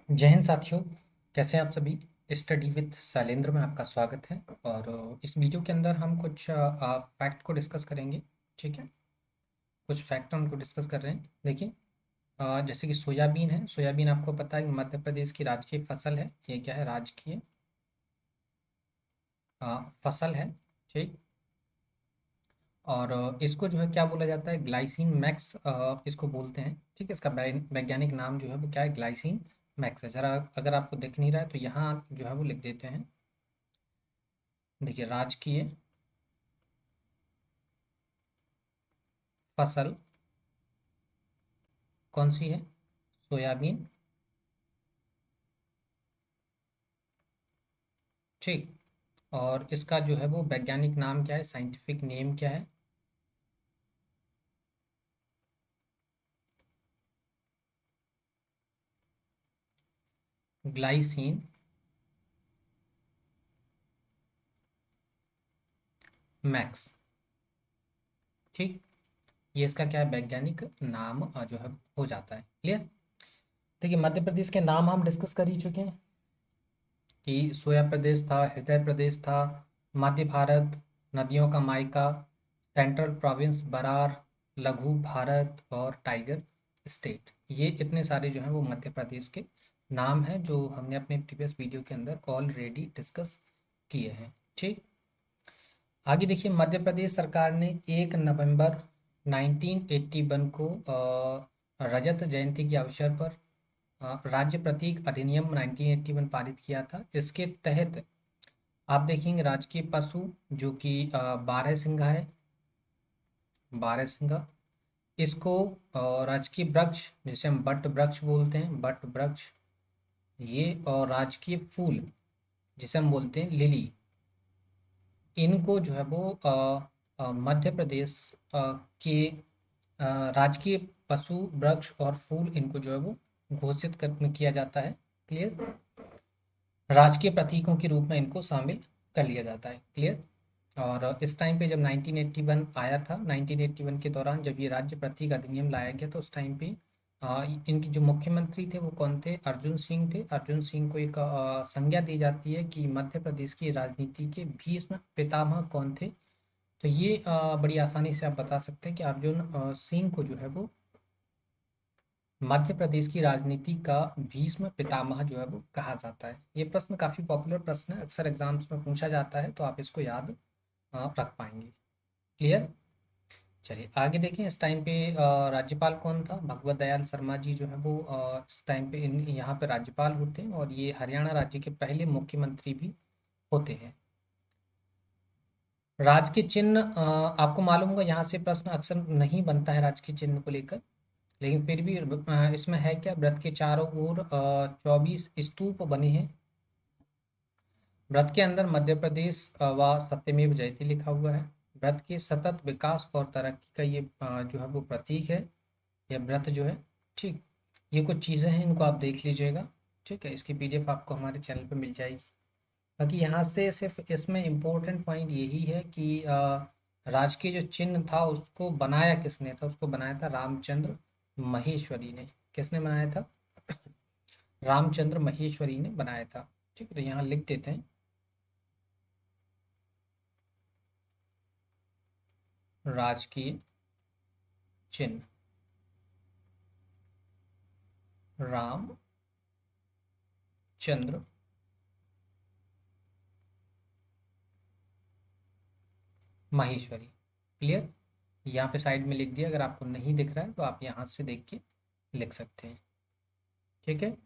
जय हिंद साथियों। कैसे हैं आप सभी। स्टडी विद शैलेंद्र में आपका स्वागत है। और इस वीडियो के अंदर हम कुछ फैक्ट को डिस्कस करेंगे। ठीक है, कुछ फैक्ट हम उनको डिस्कस कर रहे हैं। देखिए, जैसे कि सोयाबीन है। सोयाबीन आपको पता है कि मध्य प्रदेश की राजकीय फसल है। ये क्या है? राजकीय फसल है। ठीक। और इसको जो है क्या बोला जाता है? ग्लाइसिन मैक्स इसको बोलते हैं। ठीक है, इसका वैज्ञानिक नाम जो है वो क्या है? ग्लाइसिन मैक्स है। जरा अगर आपको दिख नहीं रहा है तो यहाँ आप जो है वो लिख देते हैं। देखिए, राजकीय फसल कौन सी है? सोयाबीन। ठीक। और इसका जो है वो वैज्ञानिक नाम क्या है? साइंटिफिक नेम क्या है? Glycine max. ठीक। ये इसका क्या है? वैज्ञानिक नाम जो है हो जाता है। क्लियर। देखिए, मध्य प्रदेश के नाम हम डिस्कस कर ही चुके हैं कि सोया प्रदेश था, हृदय प्रदेश था, मध्य भारत, नदियों का मायका, सेंट्रल प्रोविंस बरार, लघु भारत और टाइगर स्टेट। ये इतने सारे जो हैं वो मध्य प्रदेश के नाम हैं जो हमने अपने प्रीवियस वीडियो के अंदर ऑलरेडी डिस्कस किए हैं। ठीक। आगे देखिए, मध्य प्रदेश सरकार ने 1 नवंबर 1981 को रजत जयंती के अवसर पर राज्य प्रतीक अधिनियम 1981 पारित किया था। इसके तहत आप देखेंगे राजकीय पशु जो कि बारहसिंगा है। बारहसिंगा। इसको राजकीय वृक्ष जिसे हम बट वृक्ष बोलते हैं, बट वृक्ष ये। और राजकीय फूल जिसे हम बोलते हैं लिली। इनको जो है वो मध्य प्रदेश के राजकीय पशु वृक्ष और फूल इनको जो है वो घोषित किया जाता है। क्लियर। राजकीय प्रतीकों के रूप में इनको शामिल कर लिया जाता है। क्लियर। और इस टाइम पे जब 1981 आया था, 1981 के दौरान जब ये राज्य प्रतीक अधिनियम लाया गया तो उस टाइम पे इनके जो मुख्यमंत्री थे वो कौन थे? अर्जुन सिंह थे। अर्जुन सिंह को एक संज्ञा दी जाती है कि मध्य प्रदेश की राजनीति के भीष्म पितामह कौन थे। तो ये बड़ी आसानी से आप बता सकते हैं कि अर्जुन सिंह को जो है वो मध्य प्रदेश की राजनीति का भीष्म पितामह जो है वो कहा जाता है। ये प्रश्न काफी पॉपुलर प्रश्न है, अक्सर एग्जाम्स में पूछा जाता है, तो आप इसको याद रख पाएंगे। क्लियर। चलिए आगे देखें। इस टाइम पे राज्यपाल कौन था? भगवत दयाल शर्मा जी जो है वो इस टाइम पे यहाँ पे राज्यपाल होते हैं और ये हरियाणा राज्य के पहले मुख्यमंत्री भी होते हैं। राजकीय चिन्ह आपको मालूम होगा, यहाँ से प्रश्न अक्सर नहीं बनता है राजकीय चिन्ह को लेकर, लेकिन फिर भी इसमें है क्या? व्रत के चारों ओर 24 स्तूप बने हैं। व्रत के अंदर मध्य प्रदेश व सत्यमेव जयते लिखा हुआ है। व्रत के सतत विकास और तरक्की का ये जो है वो प्रतीक है, यह व्रत जो है। ठीक। ये कुछ चीज़ें हैं, इनको आप देख लीजिएगा। ठीक है, इसकी पीडीएफ आपको हमारे चैनल पे मिल जाएगी। बाकी यहाँ से सिर्फ इसमें इम्पोर्टेंट पॉइंट यही है कि राजकीय जो चिन्ह था उसको बनाया किसने था? उसको बनाया था रामचंद्र महेश्वरी ने। किसने बनाया था? रामचंद्र महेश्वरी ने बनाया था। ठीक है, तो यहाँ लिख देते हैं राजकीय चिन्ह रामचंद्र माहेश्वरी। क्लियर। यहाँ पे साइड में लिख दिया, अगर आपको नहीं दिख रहा है तो आप यहाँ से देख के लिख सकते हैं। ठीक है।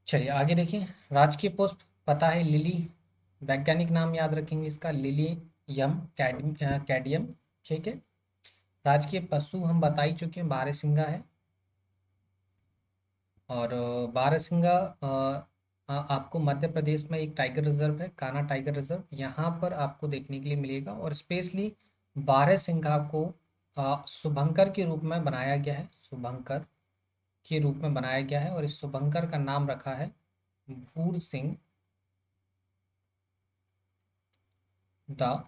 चलिए आगे देखिए। राजकीय पुष्प पता है लिली। वैज्ञानिक नाम याद रखेंगे इसका, लिलियम कैडियम। ठीक है। राजकीय पशु हम बता ही चुके हैं, बारहसिंगा है। और बारहसिंगा आपको मध्य प्रदेश में एक टाइगर रिजर्व है, कान्हा टाइगर रिजर्व, यहाँ पर आपको देखने के लिए मिलेगा। और स्पेशली बारहसिंगा को शुभंकर के रूप में बनाया गया है। शुभंकर के रूप में बनाया गया है और इस शुभंकर का नाम रखा है भूर सिंह द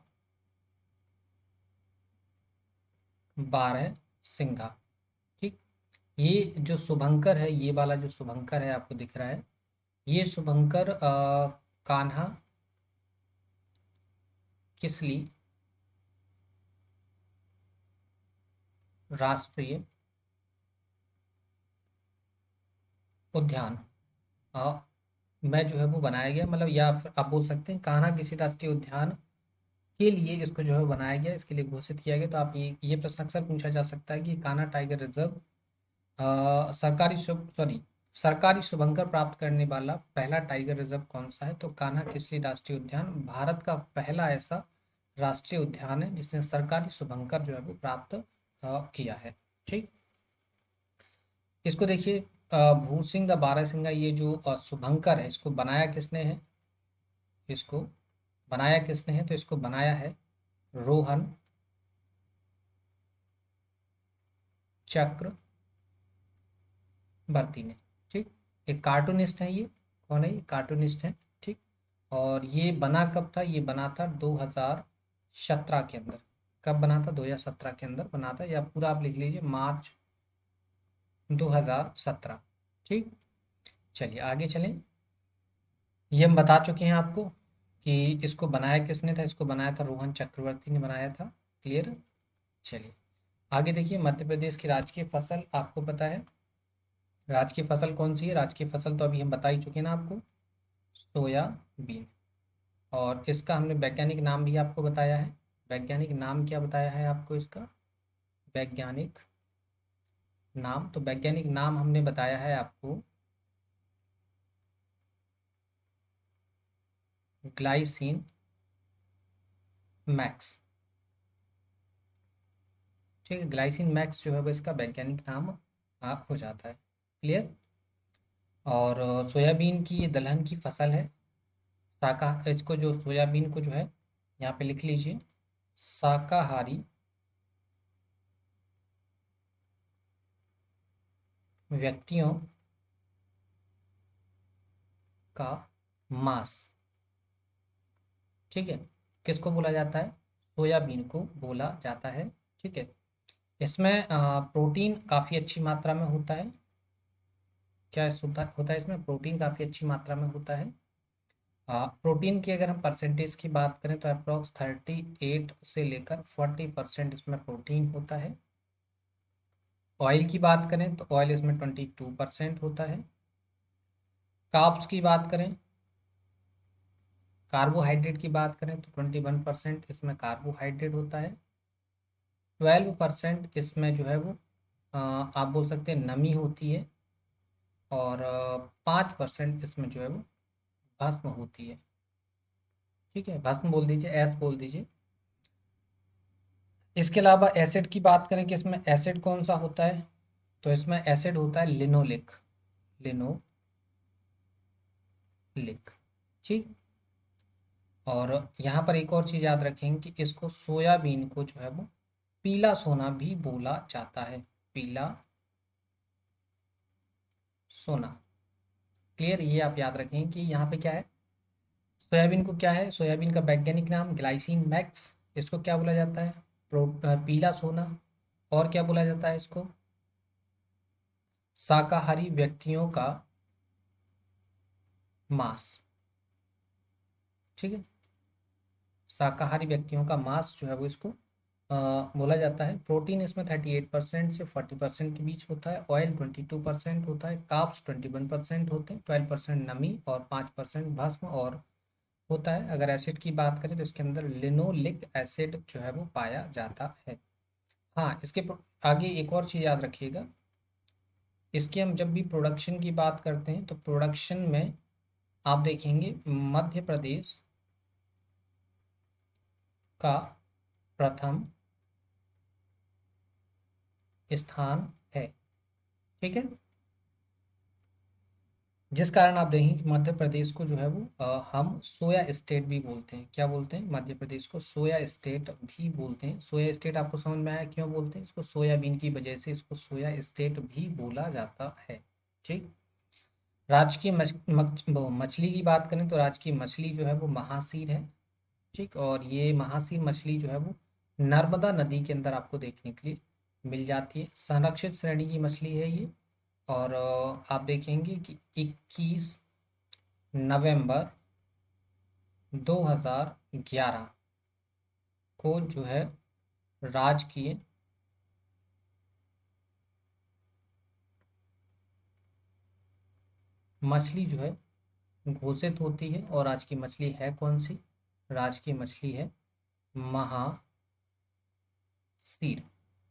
बारहसिंगा। ठीक। ये जो शुभंकर है, ये वाला जो शुभंकर है आपको दिख रहा है, ये शुभंकर कान्हा किसली राष्ट्रीय उद्यान में जो है वो बनाया गया, मतलब या फिर आप बोल सकते हैं कान्हा किसी राष्ट्रीय उद्यान के लिए इसको जो है बनाया गया, इसके लिए घोषित किया गया। तो आप ये प्रश्न अक्सर पूछा जा सकता है कि कान्हा टाइगर रिजर्व सरकारी शुभंकर प्राप्त करने वाला पहला टाइगर रिजर्व कौन सा है? तो कान्हा किसली राष्ट्रीय उद्यान भारत का पहला ऐसा राष्ट्रीय उद्यान है जिसने सरकारी शुभंकर जो है वो प्राप्त किया है। ठीक, इसको देखिए, भूसिंह द बारहसिंगा, ये जो शुभंकर है इसको बनाया किसने है? इसको बनाया किसने है? तो इसको बनाया है रोहन चक्रवर्ती ने। ठीक, एक कार्टूनिस्ट है, ये कौन है? ये कार्टूनिस्ट है। ठीक, और ये बना कब था? ये बना था 2017 के अंदर। कब बना था? 2017 के अंदर बना था, या पूरा आप लिख लीजिए मार्च 2017। ठीक, चलिए आगे चलें। ये हम बता चुके हैं आपको कि इसको बनाया किसने था। इसको बनाया था रोहन चक्रवर्ती ने बनाया था। क्लियर? चलिए आगे देखिए, मध्य प्रदेश की राजकीय फसल आपको पता है, राजकीय फसल कौन सी है? राजकीय फसल तो अभी हम बता ही चुके हैं ना आपको, सोयाबीन। और इसका हमने वैज्ञानिक नाम भी आपको बताया है। वैज्ञानिक नाम क्या बताया है आपको इसका? वैज्ञानिक नाम, तो वैज्ञानिक नाम हमने बताया है आपको ग्लाइसिन मैक्स। ठीक है, ग्लाइसिन मैक्स जो है वो इसका वैज्ञानिक नाम आप हो जाता है। क्लियर? और सोयाबीन की ये दलहन की फसल है। इसको जो सोयाबीन को जो है, यहाँ पे लिख लीजिए, शाकाहारी व्यक्तियों का मांस। ठीक है, किसको बोला जाता है? सोयाबीन को बोला जाता है। ठीक है, इसमें प्रोटीन काफ़ी अच्छी मात्रा में होता है। क्या होता है इसमें? प्रोटीन काफ़ी अच्छी मात्रा में होता है। प्रोटीन की अगर हम परसेंटेज की बात करें तो अप्रॉक्स 38 से लेकर 40% इसमें प्रोटीन होता है। ऑयल की बात करें तो ऑयल इसमें 22% होता है। कार्ब्स की बात करें, कार्बोहाइड्रेट की बात करें तो 21% इसमें कार्बोहाइड्रेट होता है। 12% इसमें जो है वो आप बोल सकते हैं नमी होती है। और 5% इसमें जो है वो भस्म होती है। ठीक है, भस्म बोल दीजिए, एस बोल दीजिए। इसके अलावा एसिड की बात करें कि इसमें एसिड कौन सा होता है, तो इसमें एसिड होता है लिनोलिक। लिनोलिक। ठीक, और यहाँ पर एक और चीज़ याद रखेंगे कि इसको सोयाबीन को जो है वो पीला सोना भी बोला जाता है। पीला सोना। क्लियर? ये आप याद रखें कि यहाँ पे क्या है, सोयाबीन को क्या है, सोयाबीन का वैज्ञानिक नाम ग्लाइसिन मैक्स। इसको क्या बोला जाता है? पीला सोना। और क्या बोला जाता है इसको? शाकाहारी व्यक्तियों का मांस। ठीक है, शाकाहारी व्यक्तियों का मांस जो है वो इसको बोला जाता है। प्रोटीन इसमें 38% से 40% के बीच होता है। ऑयल 22% होता है। कार्ब्स 21% होते हैं। 12% नमी और 5% भस्म और होता है। अगर एसिड की बात करें तो इसके अंदर लिनोलिक एसिड जो है वो पाया जाता है। हाँ, आगे एक और चीज़ याद रखिएगा, इसकी हम जब भी प्रोडक्शन की बात करते हैं तो प्रोडक्शन में आप देखेंगे मध्य प्रदेश का प्रथम स्थान है। ठीक है, जिस कारण आप देखेंगे कि मध्य प्रदेश को जो है वो हम सोया स्टेट भी बोलते हैं। क्या बोलते हैं? मध्य प्रदेश को सोया स्टेट भी बोलते हैं। सोया स्टेट आपको समझ में आया क्यों बोलते हैं इसको? सोयाबीन की वजह से इसको सोया स्टेट भी बोला जाता है। ठीक, राजकीय मछली की बात करें तो राजकीय मछली जो है वो महासीर है। ठीक, और ये महासीर मछली जो है वो नर्मदा नदी के अंदर आपको देखने के लिए मिल जाती है। संरक्षित श्रेणी की मछली है ये। और आप देखेंगे कि 21 नवंबर 2011 को जो है राजकीय मछली जो है घोषित होती है। और आज की मछली है कौन सी? राज की मछली है महासीर।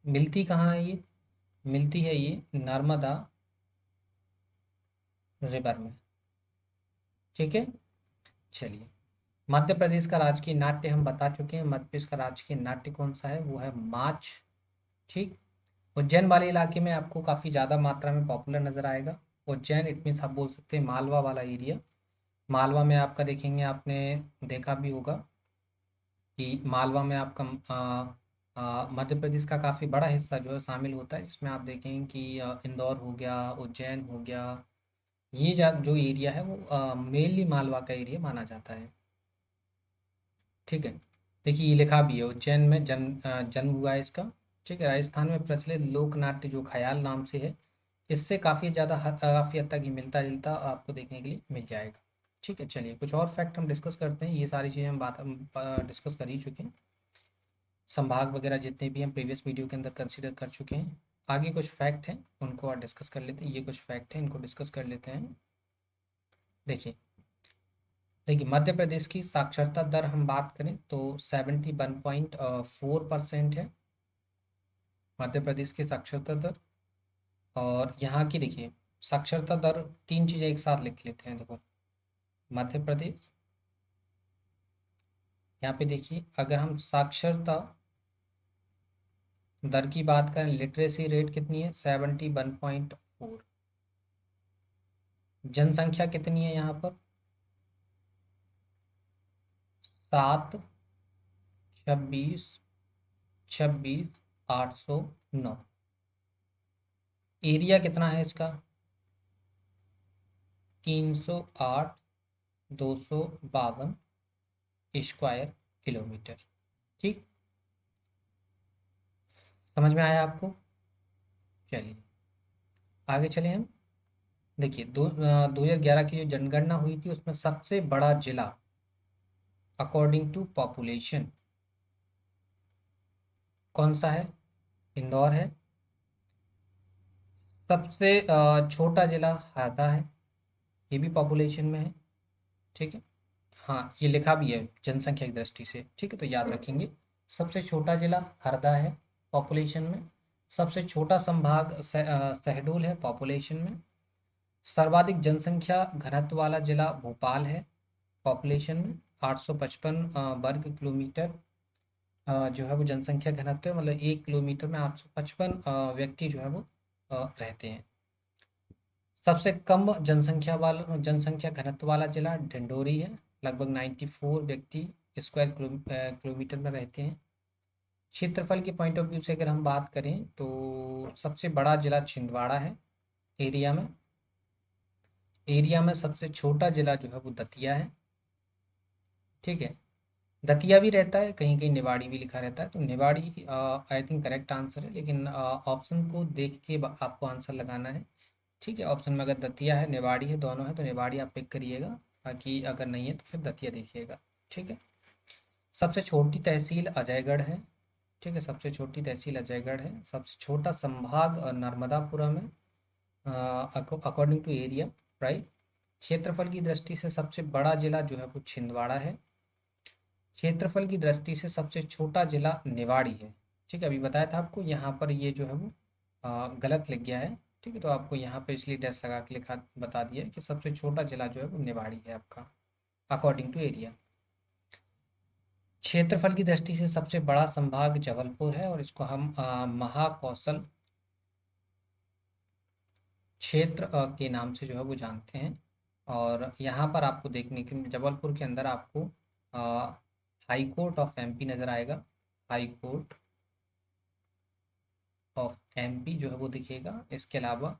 मिलती कहाँ है ये? मिलती है ये नर्मदा रिवर में। ठीक है, चलिए। मध्य प्रदेश का राजकीय नाट्य हम बता चुके हैं। मध्य प्रदेश का राजकीय नाट्य कौन सा है? वो है माच। ठीक। उज्जैन वाले इलाके में आपको काफ़ी ज़्यादा मात्रा में पॉपुलर नज़र आएगा। उज्जैन इट मीन्स आप बोल सकते हैं मालवा वाला एरिया। मालवा में आपका देखेंगे, आपने देखा भी होगा कि मालवा में आपका मध्य प्रदेश का काफ़ी बड़ा हिस्सा जो है शामिल होता है, जिसमें आप देखेंगे कि इंदौर हो गया, उज्जैन हो गया। ये जो एरिया है वो मेनली मालवा का एरिया माना जाता है। ठीक है, देखिए ये लिखा भी है उज्जैन में जन्म हुआ है इसका। ठीक है, राजस्थान में प्रचलित लोक नाट्य जो ख्याल नाम से है, इससे काफ़ी हद तक ही मिलता जुलता आपको देखने के लिए मिल जाएगा। ठीक है, चलिए कुछ और फैक्ट हम डिस्कस करते हैं। ये सारी चीज़ें हम डिस्कस कर ही चुके हैं। संभाग वगैरह जितने भी हम प्रीवियस वीडियो के अंदर कंसीडर कर चुके हैं। आगे कुछ फैक्ट हैं उनको और डिस्कस कर लेते हैं। ये कुछ फैक्ट हैं, इनको डिस्कस कर लेते हैं। देखिए देखिए मध्य प्रदेश की साक्षरता दर हम बात करें तो 71.4% है मध्य प्रदेश की साक्षरता दर। और यहाँ की देखिए साक्षरता दर, तीन चीज़ें एक साथ लिख लेते हैं। देखो मध्य प्रदेश, यहाँ पे देखिए अगर हम साक्षरता दर की बात करें, लिटरेसी रेट कितनी है? 71.4। जनसंख्या कितनी है यहाँ पर? 7, 26, 809। एरिया कितना है इसका? 308,252 स्क्वायर किलोमीटर। ठीक, समझ में आया आपको? चलिए आगे चले हम। देखिए 2011 की जो जनगणना हुई थी उसमें सबसे बड़ा जिला अकॉर्डिंग टू पॉपुलेशन कौन सा है? इंदौर है। सबसे छोटा जिला हरदा है, ये भी पॉपुलेशन में है। ठीक है, हाँ ये लिखा भी है जनसंख्या की दृष्टि से। ठीक है, तो याद रखेंगे सबसे छोटा जिला हरदा है पॉपुलेशन में। सबसे छोटा संभाग शहडोल है पॉपुलेशन में। सर्वाधिक जनसंख्या घनत्व वाला जिला भोपाल है पॉपुलेशन में। 855 वर्ग किलोमीटर जो है वो जनसंख्या घनत्व है, मतलब 1 किलोमीटर में 855 व्यक्ति जो है वो रहते हैं। सबसे कम जनसंख्या घनत्व वाला जिला ढिंडोरी है, लगभग 94 व्यक्ति स्क्वायर किलोमीटर में रहते हैं। क्षेत्रफल के पॉइंट ऑफ व्यू से अगर हम बात करें तो सबसे बड़ा जिला छिंदवाड़ा है एरिया में। एरिया में सबसे छोटा जिला जो है वो दतिया है। ठीक है, दतिया भी रहता है, कहीं कहीं निवाड़ी भी लिखा रहता है, तो Niwari I think correct answer है, लेकिन ऑप्शन को देख के आपको आंसर लगाना है। ठीक है, ऑप्शन में अगर दतिया है निवाड़ी है दोनों है तो निवाड़ी आप पिक करिएगा, बाकी अगर नहीं है तो फिर दतिया देखिएगा। ठीक है, सबसे छोटी तहसील अजयगढ़ है। ठीक है, सबसे छोटी तहसील अजयगढ़ है। सबसे छोटा संभाग नर्मदापुरम है अकॉर्डिंग टू एरिया, राइट। क्षेत्रफल की दृष्टि से सबसे बड़ा जिला जो है वो छिंदवाड़ा है। क्षेत्रफल की दृष्टि से सबसे छोटा जिला निवाड़ी है। ठीक है, अभी बताया था आपको, यहाँ पर ये जो है वो गलत लिख गया है। ठीक है, तो आपको यहाँ पे इसलिए डैश लगा के लिखा बता दिया है कि सबसे छोटा जिला जो है वो निवाड़ी है आपका अकॉर्डिंग टू एरिया। क्षेत्रफल की दृष्टि से सबसे बड़ा संभाग जबलपुर है और इसको हम महाकौशल क्षेत्र के नाम से जो है वो जानते हैं। और यहाँ पर आपको देखने के जबलपुर के अंदर आपको हाई कोर्ट ऑफ एमपी नज़र आएगा। हाई कोर्ट ऑफ एमपी जो है वो दिखेगा। इसके अलावा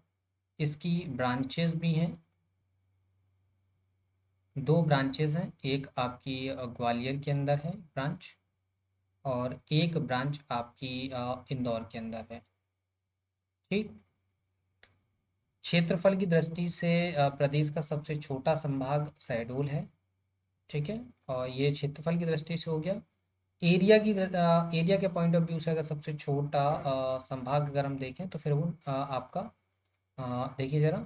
इसकी ब्रांचेस भी हैं, दो ब्रांचेस हैं। एक आपकी ग्वालियर के अंदर है ब्रांच, और एक ब्रांच आपकी इंदौर के अंदर है। ठीक। क्षेत्रफल की दृष्टि से प्रदेश का सबसे छोटा संभाग शहडोल है। ठीक है, और ये क्षेत्रफल की दृष्टि से हो गया। एरिया के पॉइंट ऑफ व्यू से अगर सबसे छोटा संभाग अगर हम देखें तो फिर वो आपका देखिए जरा,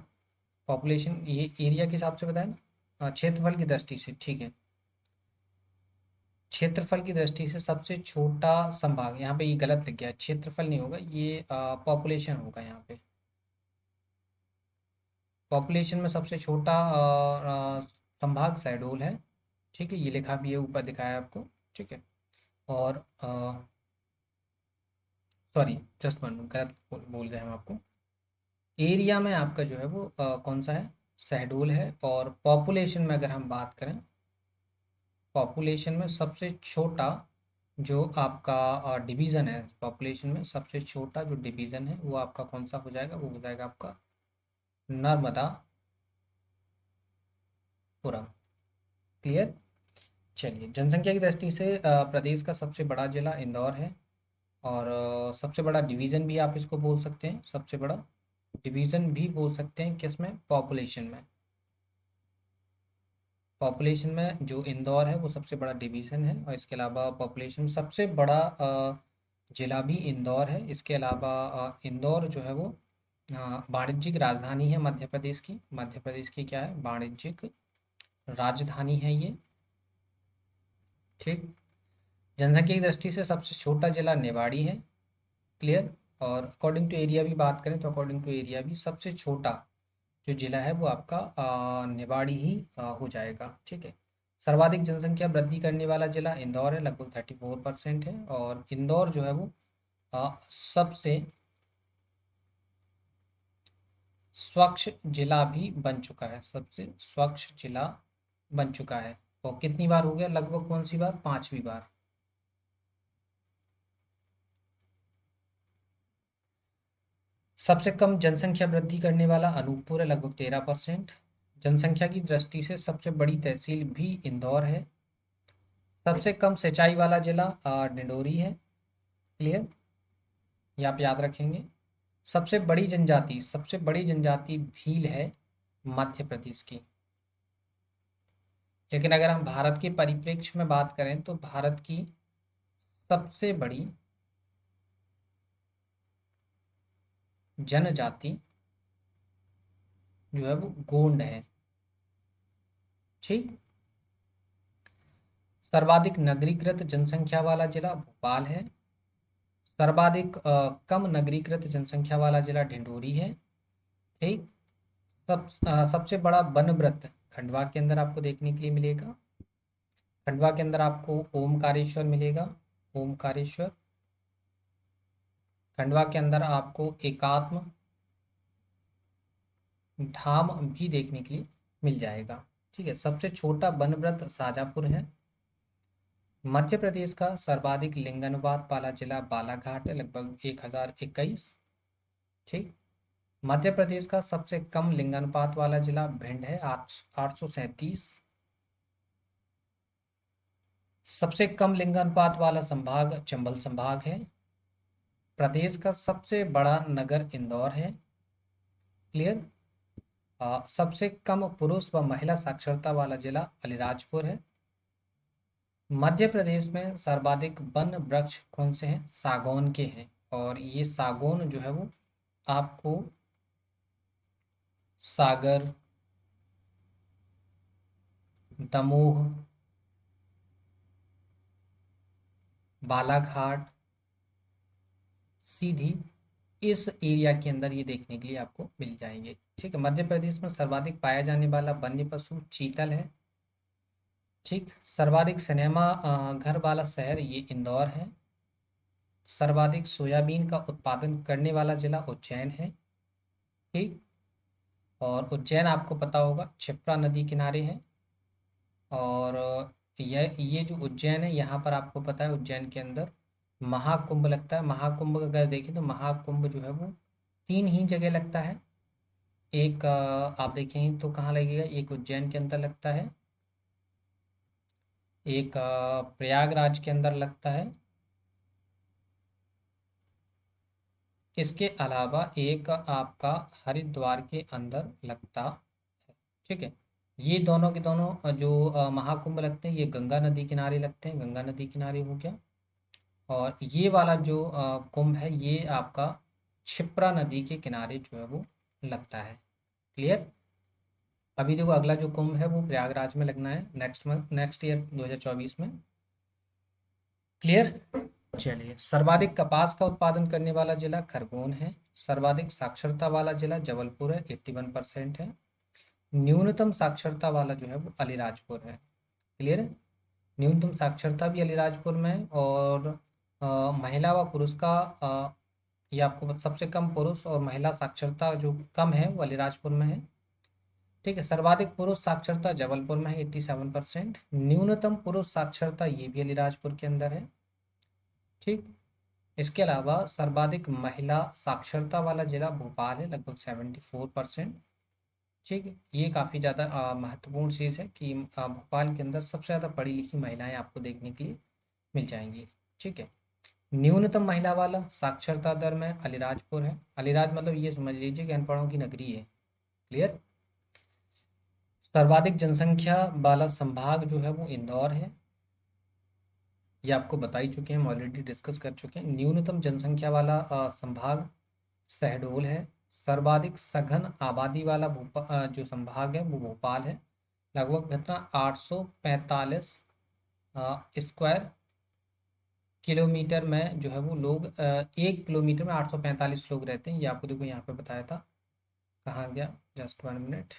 पॉपुलेशन ये एरिया के हिसाब से बताया ना, क्षेत्रफल की दृष्टि से, ठीक है। क्षेत्रफल की दृष्टि से सबसे छोटा संभाग, यहाँ पे ये गलत लिख गया है, क्षेत्रफल नहीं होगा ये, पॉपुलेशन होगा यहाँ पे। पॉपुलेशन में सबसे छोटा संभाग शहडोल है। ठीक है, ये लिखा भी है, ऊपर दिखाया है आपको। ठीक है, और सॉरी, जस्ट वन, गलत बोल गए हम आपको। एरिया में आपका जो है वो कौन सा है, शहडोल है। और पॉपुलेशन में अगर हम बात करें, पॉपुलेशन में सबसे छोटा जो आपका डिवीज़न है, पॉपुलेशन में सबसे छोटा जो डिवीज़न है वो आपका कौन सा हो जाएगा, वो हो जाएगा आपका नर्मदापुरम। क्लियर। चलिए, जनसंख्या की दृष्टि से प्रदेश का सबसे बड़ा जिला इंदौर है। और सबसे बड़ा डिवीज़न भी आप इसको बोल सकते हैं, सबसे बड़ा डिवीज़न भी बोल सकते हैं, किसमें, पॉपुलेशन में। पॉपुलेशन में जो इंदौर है वो सबसे बड़ा डिवीज़न है। और इसके अलावा पॉपुलेशन सबसे बड़ा जिला भी इंदौर है। इसके अलावा इंदौर जो है वो वाणिज्यिक राजधानी है मध्य प्रदेश की। मध्य प्रदेश की क्या है, वाणिज्यिक राजधानी है ये। ठीक। जनसंख्या की दृष्टि से सबसे छोटा जिला निवाड़ी है। क्लियर। और अकॉर्डिंग टू एरिया भी बात करें तो अकॉर्डिंग टू एरिया भी सबसे छोटा जो जिला है वो आपका निवाड़ी ही हो जाएगा। ठीक है। सर्वाधिक जनसंख्या वृद्धि करने वाला जिला इंदौर है, लगभग 34% है। और इंदौर जो है वो सबसे स्वच्छ जिला भी बन चुका है, सबसे स्वच्छ जिला बन चुका है। और कितनी बार हो गया, लगभग कौन सी बार, 5वीं बार। सबसे कम जनसंख्या वृद्धि करने वाला अनूपपुर है, लगभग 13%। जनसंख्या की दृष्टि से सबसे बड़ी तहसील भी इंदौर है। सबसे कम सिंचाई वाला जिला डिंडोरी है। क्लियर, ये आप याद रखेंगे। सबसे बड़ी जनजाति भील है मध्य प्रदेश की। लेकिन अगर हम भारत के परिप्रेक्ष्य में बात करें तो भारत की सबसे बड़ी जनजाति जो है वो गोंड है। ठीक। सर्वाधिक नगरीकृत जनसंख्या वाला जिला भोपाल है। सर्वाधिक कम नगरीकृत जनसंख्या वाला जिला ढिंडोरी है। ठीक। सबसे बड़ा वन व्रत खंडवा के अंदर आपको देखने के लिए मिलेगा। खंडवा के अंदर आपको ओमकारेश्वर मिलेगा, ओमकारेश्वर। खंडवा के अंदर आपको एकात्म धाम भी देखने के लिए मिल जाएगा। ठीक है। सबसे छोटा वन व्रत शाजापुर है। मध्य प्रदेश का सर्वाधिक लिंगानुपात वाला जिला बालाघाट है, लगभग 1021। ठीक। मध्य प्रदेश का सबसे कम लिंगानुपात वाला जिला भिंड है, 837। सबसे कम लिंगानुपात वाला संभाग चंबल संभाग है। प्रदेश का सबसे बड़ा नगर इंदौर है। क्लियर। सबसे कम पुरुष व महिला साक्षरता वाला जिला अलीराजपुर है। मध्य प्रदेश में सर्वाधिक वन वृक्ष कौन से हैं, सागौन के हैं। और ये सागौन जो है वो आपको सागर, दमोह, बालाघाट, सीधी, इस एरिया के अंदर ये देखने के लिए आपको मिल जाएंगे। ठीक है। मध्य प्रदेश में सर्वाधिक पाया जाने वाला वन्य पशु चीतल है। ठीक। सर्वाधिक सिनेमा घर वाला शहर ये इंदौर है। सर्वाधिक सोयाबीन का उत्पादन करने वाला जिला उज्जैन है। ठीक। और उज्जैन आपको पता होगा क्षिप्रा नदी किनारे है। और ये जो उज्जैन है, यहाँ पर आपको पता है उज्जैन के अंदर महाकुंभ लगता है। महाकुंभ अगर देखें तो महाकुंभ जो है वो 3 ही जगह लगता है। एक आप देखें तो कहाँ लगेगा, एक उज्जैन के अंदर लगता है, एक प्रयागराज के अंदर लगता है, इसके अलावा एक आपका हरिद्वार के अंदर लगता है। ठीक है, ये दोनों के दोनों जो महाकुंभ लगते हैं ये गंगा नदी किनारे लगते हैं, गंगा नदी किनारे हो गया। और ये वाला जो कुंभ है ये आपका क्षिप्रा नदी के किनारे जो है वो लगता है। क्लियर। अभी देखो अगला जो कुंभ है वो प्रयागराज में लगना है नेक्स्ट ईयर 2024 में। क्लियर। चलिए, सर्वाधिक कपास का उत्पादन करने वाला जिला खरगोन है। सर्वाधिक साक्षरता वाला जिला जबलपुर है, 81% है। न्यूनतम साक्षरता वाला जो है वो अलीराजपुर है। क्लियर है। न्यूनतम साक्षरता भी अलीराजपुर में है। और महिला व पुरुष का ये आपको सबसे कम पुरुष और महिला साक्षरता जो कम है वो अलीराजपुर में है। ठीक है, सर्वाधिक पुरुष साक्षरता जबलपुर में है, 87%। न्यूनतम पुरुष साक्षरता ये भी अलीराजपुर के अंदर है। ठीक, इसके अलावा सर्वाधिक महिला साक्षरता वाला जिला भोपाल है, लगभग 74%। ठीक है, ये काफ़ी ज़्यादा महत्वपूर्ण चीज़ है कि भोपाल के अंदर सबसे ज़्यादा पढ़ी लिखी महिलाएं आपको देखने के लिए मिल जाएंगी। ठीक है, न्यूनतम महिला वाला साक्षरता दर में अलीराजपुर है। अलीराज मतलब ये समझ लीजिए कि अनपढ़ों की नगरी है। क्लियर। सर्वाधिक जनसंख्या वाला संभाग जो है वो इंदौर है, ये आपको बता ही चुके हैं, हम ऑलरेडी डिस्कस कर चुके हैं। न्यूनतम जनसंख्या वाला संभाग शहडोल है। सर्वाधिक सघन आबादी वाला जो संभाग है वो भोपाल है, लगभग कितना 845 स्क्वायर किलोमीटर में जो है वो लोग 1 किलोमीटर में 845 लोग रहते हैं। ये आपको देखो यहाँ पे बताया था, कहाँ गया, जस्ट 1 मिनट।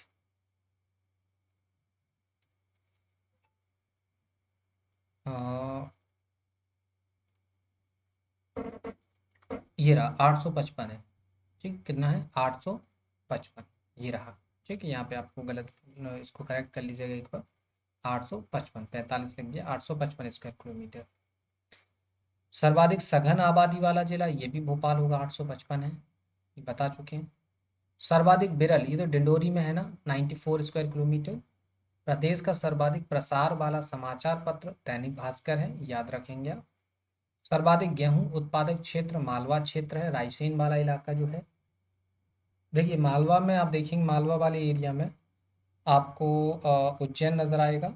ये रहा 855 है। ठीक, कितना है 855, ये रहा। ठीक है, यहाँ पे आपको गलत इसको करेक्ट कर लीजिएगा एक बार। 855, 45 लिख दिया, 855 स्क्वायर किलोमीटर। सर्वाधिक सघन आबादी वाला जिला ये भी भोपाल होगा, 855 है, ये बता चुके हैं। सर्वाधिक विरल, ये तो डिंडोरी में है ना, 94 स्क्वायर किलोमीटर। प्रदेश का सर्वाधिक प्रसार वाला समाचार पत्र दैनिक भास्कर है, याद रखेंगे आप। सर्वाधिक गेहूं उत्पादक क्षेत्र मालवा क्षेत्र है, रायसेन वाला इलाका जो है। देखिए मालवा में आप देखेंगे, मालवा वाले एरिया में आपको उज्जैन नज़र आएगा,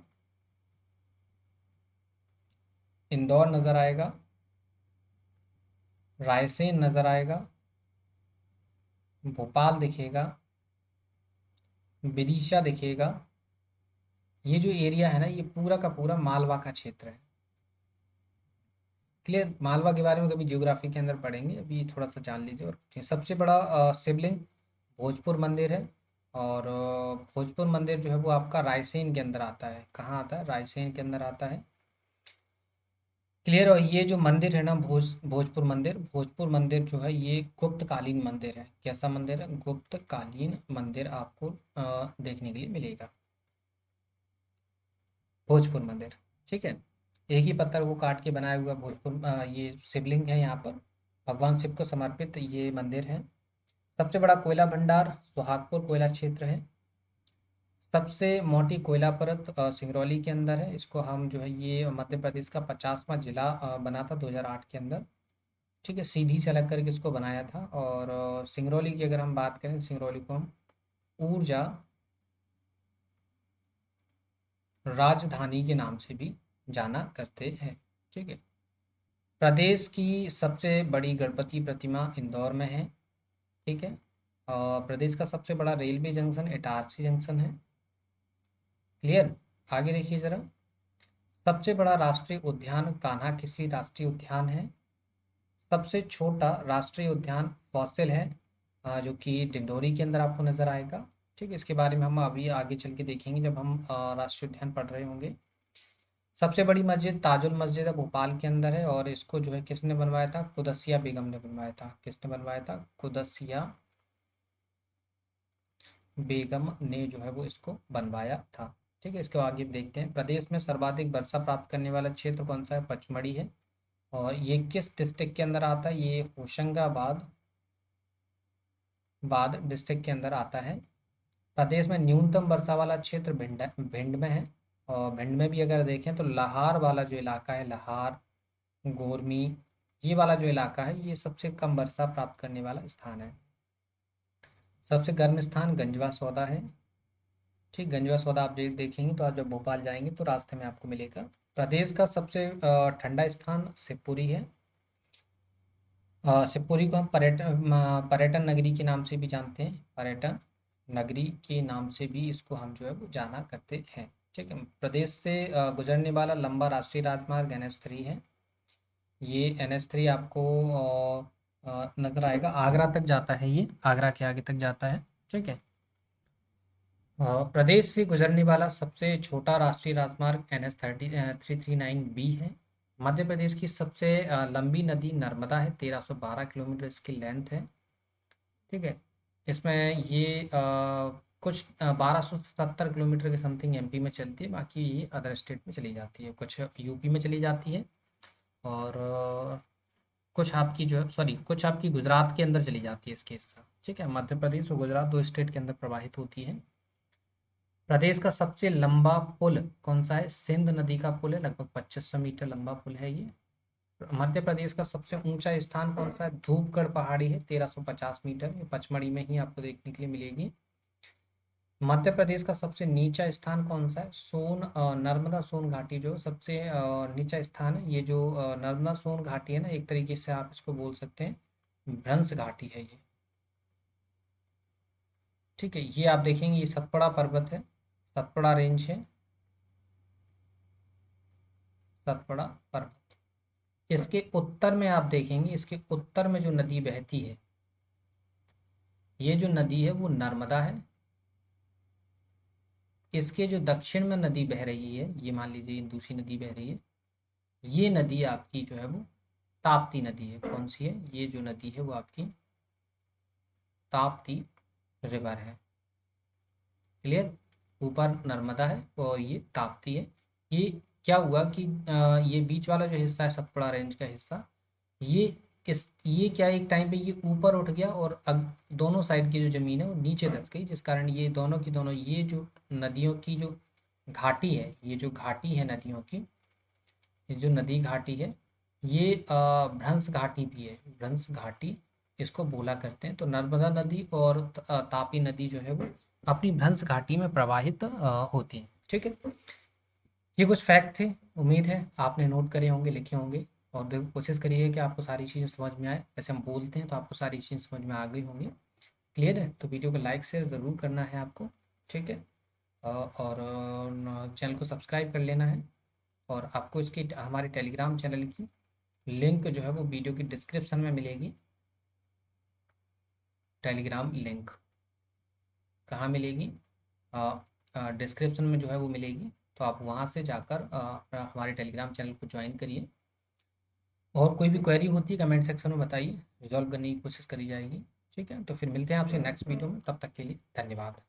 इंदौर नज़र आएगा, रायसेन नज़र आएगा, भोपाल दिखेगा, विदिशा दिखेगा। ये जो एरिया है ना ये पूरा का पूरा मालवा का क्षेत्र है। क्लियर। मालवा के बारे में कभी ज्योग्राफी के अंदर पढ़ेंगे, अभी थोड़ा सा जान लीजिए। और सबसे बड़ा शिवलिंग भोजपुर मंदिर है। और भोजपुर मंदिर जो है वो आपका रायसेन के अंदर आता है। कहाँ आता है, रायसेन के अंदर आता है। क्लियर। और ये जो मंदिर है ना भोजपुर मंदिर जो है ये गुप्तकालीन मंदिर है। कैसा मंदिर है, गुप्तकालीन मंदिर आपको देखने के लिए मिलेगा, भोजपुर मंदिर। ठीक है, एक ही पत्थर को काट के बनाया हुआ भोजपुर ये शिवलिंग है, यहाँ पर भगवान शिव को समर्पित ये मंदिर है। सबसे बड़ा कोयला भंडार सुहागपुर कोयला क्षेत्र है। सबसे मोटी कोयला परत सिंगरौली के अंदर है। इसको हम जो है ये मध्य प्रदेश का 50वां जिला बना था 2008 के अंदर। ठीक है, सीधी से अलग करके इसको बनाया था। और सिंगरौली की अगर हम बात करें, सिंगरौली को हम ऊर्जा राजधानी के नाम से भी जाना करते हैं। ठीक है, प्रदेश की सबसे बड़ी गणपति प्रतिमा इंदौर में है। ठीक है, प्रदेश का सबसे बड़ा रेलवे जंक्शन इटारसी जंक्शन है। क्लियर। आगे देखिए जरा, सबसे बड़ा राष्ट्रीय उद्यान कान्हा किसली राष्ट्रीय उद्यान है। सबसे छोटा राष्ट्रीय उद्यान फॉसिल है, जो कि डिंडोरी के अंदर आपको नजर आएगा। ठीक है, इसके बारे में हम अभी आगे चल के देखेंगे जब हम राष्ट्रीय उद्यान पढ़ रहे होंगे। सबसे बड़ी मस्जिद ताजुल मस्जिद है, भोपाल के अंदर है। और इसको जो है किसने बनवाया था, कुदसिया बेगम ने बनवाया था। किसने बनवाया था, कुदसिया बेगम ने जो है वो इसको बनवाया था। ठीक है, इसके आगे देखते हैं, प्रदेश में सर्वाधिक वर्षा प्राप्त करने वाला क्षेत्र कौन सा है, पचमढ़ी है। और ये किस डिस्ट्रिक्ट के अंदर आता है, ये होशंगाबाद डिस्ट्रिक्ट के अंदर आता है। प्रदेश में न्यूनतम वर्षा वाला क्षेत्र भिंड में है। और भिंड में भी अगर देखें तो लाहार वाला जो इलाका है, लाहार गोरमी, ये वाला जो इलाका है ये सबसे कम वर्षा प्राप्त करने वाला स्थान है। सबसे गर्म स्थान गंजवा सौदा है। ठीक, गंजवा सौदा आप देखेंगे तो आप जब भोपाल जाएंगे तो रास्ते में आपको मिलेगा। प्रदेश का सबसे ठंडा स्थान शिवपुरी है। शिवपुरी को हम पर्यटन नगरी के नाम से भी जानते हैं। पर्यटन नगरी के नाम से भी इसको हम जो है वो जाना करते हैं। ठीक है, प्रदेश से गुजरने वाला लंबा राष्ट्रीय राजमार्ग NH3 है। ये NH3 आपको नजर आएगा, आगरा तक जाता है, ये आगरा के आगे तक जाता है। ठीक है, प्रदेश से गुजरने वाला सबसे छोटा राष्ट्रीय राजमार्ग NH339B है। मध्य प्रदेश की सबसे लंबी नदी नर्मदा है, 1312 किलोमीटर इसकी लेंथ है। ठीक है, इसमें ये कुछ 1270 किलोमीटर के समथिंग MP में चलती है, बाकी ये अदर स्टेट में चली जाती है, कुछ UP में चली जाती है और कुछ आपकी जो है कुछ आपकी गुजरात के अंदर चली जाती है इसके हिस्सा। ठीक है, मध्य प्रदेश और गुजरात 2 स्टेट के अंदर प्रवाहित होती है। प्रदेश का सबसे लंबा पुल कौन सा है? सिंध नदी का पुल है, लगभग 2500 मीटर लंबा पुल है ये। मध्य प्रदेश का सबसे ऊंचा स्थान कौन सा है? धूपगढ़ पहाड़ी है, 1350 मीटर, ये पचमढ़ी में ही आपको देखने के लिए मिलेगी। मध्य प्रदेश का सबसे नीचा स्थान कौन सा है? नर्मदा सोन घाटी जो सबसे नीचा स्थान है, ये जो नर्मदा सोन घाटी है ना, एक तरीके से आप इसको बोल सकते हैं भ्रंश घाटी है ये। ठीक है, ये आप देखेंगे ये सतपुड़ा पर्वत है, सतपुड़ा रेंज है, सतपुड़ा पर्वत। इसके उत्तर में आप देखेंगे, इसके उत्तर में जो नदी बहती है, ये जो नदी है वो नर्मदा है। इसके जो दक्षिण में नदी बह रही है, ये मान लीजिए दूसरी नदी बह रही है, ये नदी आपकी जो है वो ताप्ती नदी है। कौन सी है? ये जो नदी है वो आपकी ताप्ती रिवर है। क्लियर? ऊपर नर्मदा है और ये ताप्ती है। ये क्या हुआ कि ये बीच वाला जो हिस्सा है सतपुड़ा रेंज का हिस्सा, ये क्या एक टाइम पे ये ऊपर उठ गया और दोनों साइड की जो जमीन है वो नीचे धंस गई, जिस कारण ये दोनों की दोनों ये जो नदियों की जो घाटी है, ये जो घाटी है नदियों की, ये जो नदी घाटी है, ये भ्रंश घाटी भी है, भ्रंश घाटी इसको बोला करते हैं। तो नर्मदा नदी और तापी नदी जो है वो अपनी भ्रंश घाटी में प्रवाहित होती हैं। ठीक है, ये कुछ फैक्ट थे, उम्मीद है आपने नोट करे होंगे, लिखे होंगे, और कोशिश करिए कि आपको सारी चीज़ें समझ में आए। वैसे हम बोलते हैं तो आपको सारी चीज़ें समझ में आ गई होंगी। क्लियर है? तो वीडियो को लाइक शेयर ज़रूर करना है आपको। ठीक है, और चैनल को सब्सक्राइब कर लेना है। और आपको इसकी हमारे टेलीग्राम चैनल की लिंक जो है वो वीडियो की डिस्क्रिप्शन में मिलेगी। टेलीग्राम लिंक कहाँ मिलेगी? डिस्क्रिप्शन में जो है वो मिलेगी, तो आप वहाँ से जाकर हमारे टेलीग्राम चैनल को ज्वाइन करिए। और कोई भी क्वेरी होती है कमेंट सेक्शन में बताइए, रिजॉल्व करने की कोशिश करी जाएगी। ठीक है, तो फिर मिलते हैं आपसे नेक्स्ट वीडियो में, तब तक के लिए धन्यवाद।